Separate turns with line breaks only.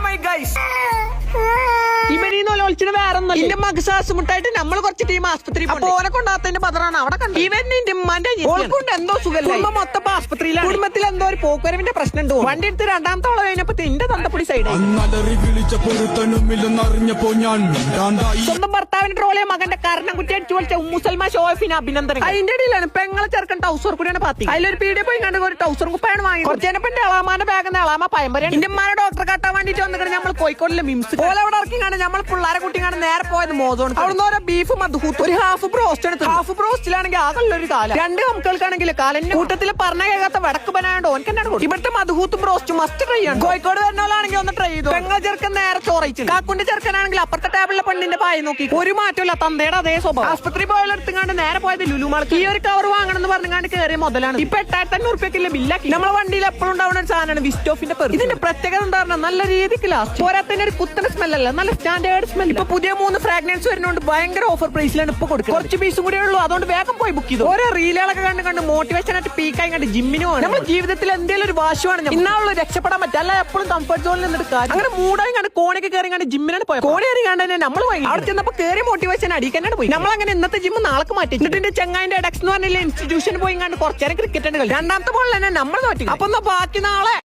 My guys, ഇവനീന്ന് ഒളിച്ചിട്ട് വേറെ ഇന്റെ മക ശ്വാസമുട്ടായിട്ട് നമ്മൾ കുറച്ച് ടീം ആസ്പത്രി ഓനെ കൊണ്ടാത്തതിന്റെ പതറാണ് അവിടെ കണ്ടു. ഇവന്റെ ഉമ്മാന്റെ എന്തോ സുഖമില്ല, മൊത്തം ആസ്പത്രിയിലാണ്. കുടുംബത്തിൽ എന്തോ ഒരു പോക്കുവരവിന്റെ പ്രശ്നം ഉണ്ട്. വണ്ടി എടുത്ത് രണ്ടാമത്തെ ഓളം കഴിഞ്ഞപ്പോ എന്റെ തന്തപ്പൊടി സൈഡ് സ്വന്തം ഭർത്താവിന്റെ ട്രോളിയ മകന്റെ കാരണം കുറ്റി അടിച്ചു വിളിച്ച മുസൽമാൻ ഷോഫിന് അഭിനന്ദനം. അതിന്റെ ഇടയിലാണ് പെങ്ങളെ ചെറുക്കൻ ടൗസർ കൂടിയാണ് പാത്തി. അതിലൊരു പീഡിയ പോയി കണ്ട് ഒരു ടൗസർ കുപ്പായാണ് വാങ്ങി. കുറച്ചേനപ്പോ എന്റെ അളാമാന്റെ ബാഗ് അളാമ പയമ്പര എന്റെ ഉമ്മാനെ ഡോക്ടറെ കാട്ടാൻ വേണ്ടിട്ട് വന്നിട്ട് നമ്മൾ കോഴിക്കോടിലെ മിംസ് പോലെ അവിടെ ഇറക്കി കണ്ട് നമ്മൾ പിള്ളേരെ കുട്ടിയാണ് നേരെ പോയത് മോസോൺ. അവിടുന്ന് ഓരോ ബീഫ് മധുഹൂത്ത് ഒരു ഹാഫ് ബ്രോസ്റ്റ് എടുത്തു. ഹാഫ് ബ്രോസ്റ്റിലാണെങ്കിൽ ആകെയുള്ളൊരു കാലം. രണ്ട് നമുക്കൾക്കാണെങ്കിൽ കാലന്റെ കൂട്ടത്തിൽ പറഞ്ഞ കേൾക്കാത്ത വടക്ക് ബനാണ്ട് ഓൻ തന്നെയാണ് കൊടുക്കും. ഇവിടുത്തെ മധുഹൂത്തും ബ്രോസ്റ്റ് മസ്റ്റ് ട്രൈ ആണ്. കോഴിക്കോട് വരുന്നോളാണെങ്കിൽ ഒന്ന് ട്രൈ ചെയ്തു. പെങ്ങൾ ചെറുക്കൻ നേരെ ചോറയിച്ചു. കാക്കുന്റെ ചെറുക്കനാണെങ്കിൽ അപ്പുറത്തെ ടേബിളിലെ പെണ്ണിന്റെ പായ നോക്കി ഒരു മാറ്റമില്ല, തന്തയുടെ അതേ സ്വഭാവം. ആസ്പത്രി പോയാലെടുത്തുകൊണ്ട് നേരെ പോയത് ലുലുമാൾക്ക്. ഈ ഒരു കവർ വാങ്ങണം എന്ന് പറഞ്ഞാണ്ട് കയറിയ മുതലാണ്. ഇപ്പൊ 8500 ബില്ലാക്കി. നമ്മളെ വണ്ടിയിൽ എപ്പോഴും ഉണ്ടാവുന്ന ഒരു സാധനമാണ് വിസ്റ്റോഫിന്റെ പെർ. ഇതിന്റെ പ്രത്യേകത എന്താ പറഞ്ഞാൽ നല്ല രീതിക്ക് ലാസ്റ്റ്. പോരാത്തന്നെ ഒരു കുത്തന സ്മെല്ലല്ല, നല്ല സ്റ്റാൻഡേർഡ് സ്മെൽ. ഇപ്പൊ പുതിയ 3 ഫ്രാഗ്രൻസ് വരുന്നതുകൊണ്ട് ഭയങ്കര ഓഫർ പ്രൈസിലാണ് ഇപ്പൊ കൊടുക്കുക. കുറച്ച് പീസും കൂടെ ഉള്ളൂ, അതുകൊണ്ട് വേഗം പോയി ബുക്ക് ചെയ്തു. ഓരോ റീലുകളൊക്കെ കണ്ട് മോട്ടിവേഷൻ ആയിട്ട് പീക്കായി കണ്ട് ജിമ്മിന് പോകണം. നമ്മുടെ ജീവിതത്തിൽ എന്തെങ്കിലും ഒരു വാശുവാണ് ഇന്നാളുള്ള രക്ഷപ്പെടാൻ പറ്റും. അല്ല എപ്പോഴും കംഫർട്ട് സോണിൽ നിന്നിട്ട് കാര്യം. അങ്ങനെ മൂടായി കണ്ട് കോണിയൊക്കെ കയറി കണ്ട് ജിമ്മിനാണ് പോയത്. കോണി കയറി കണ്ട് തന്നെ നമ്മൾ പോയി. അവിടെ ചെന്നപ്പോ കയറി മോട്ടിവേഷൻ അടിക്കാനാണ് പോയി. നമ്മളങ്ങനെ ഇന്നത്തെ ജിമ്മ് നാളെ മാറ്റി. എന്നിട്ട് ചെങ്ങായിന്റെ എഡക്സ് എന്ന് പറഞ്ഞ ഇൻസ്റ്റിറ്റ്യൂഷന് പോയി കണ്ട് കുറച്ചേരം ക്രിക്കറ്റ് കളി. രണ്ടാമത്തെ ബോളിൽ തന്നെ നമ്മൾ തോറ്റി. അപ്പൊ ബാക്കി നാളെ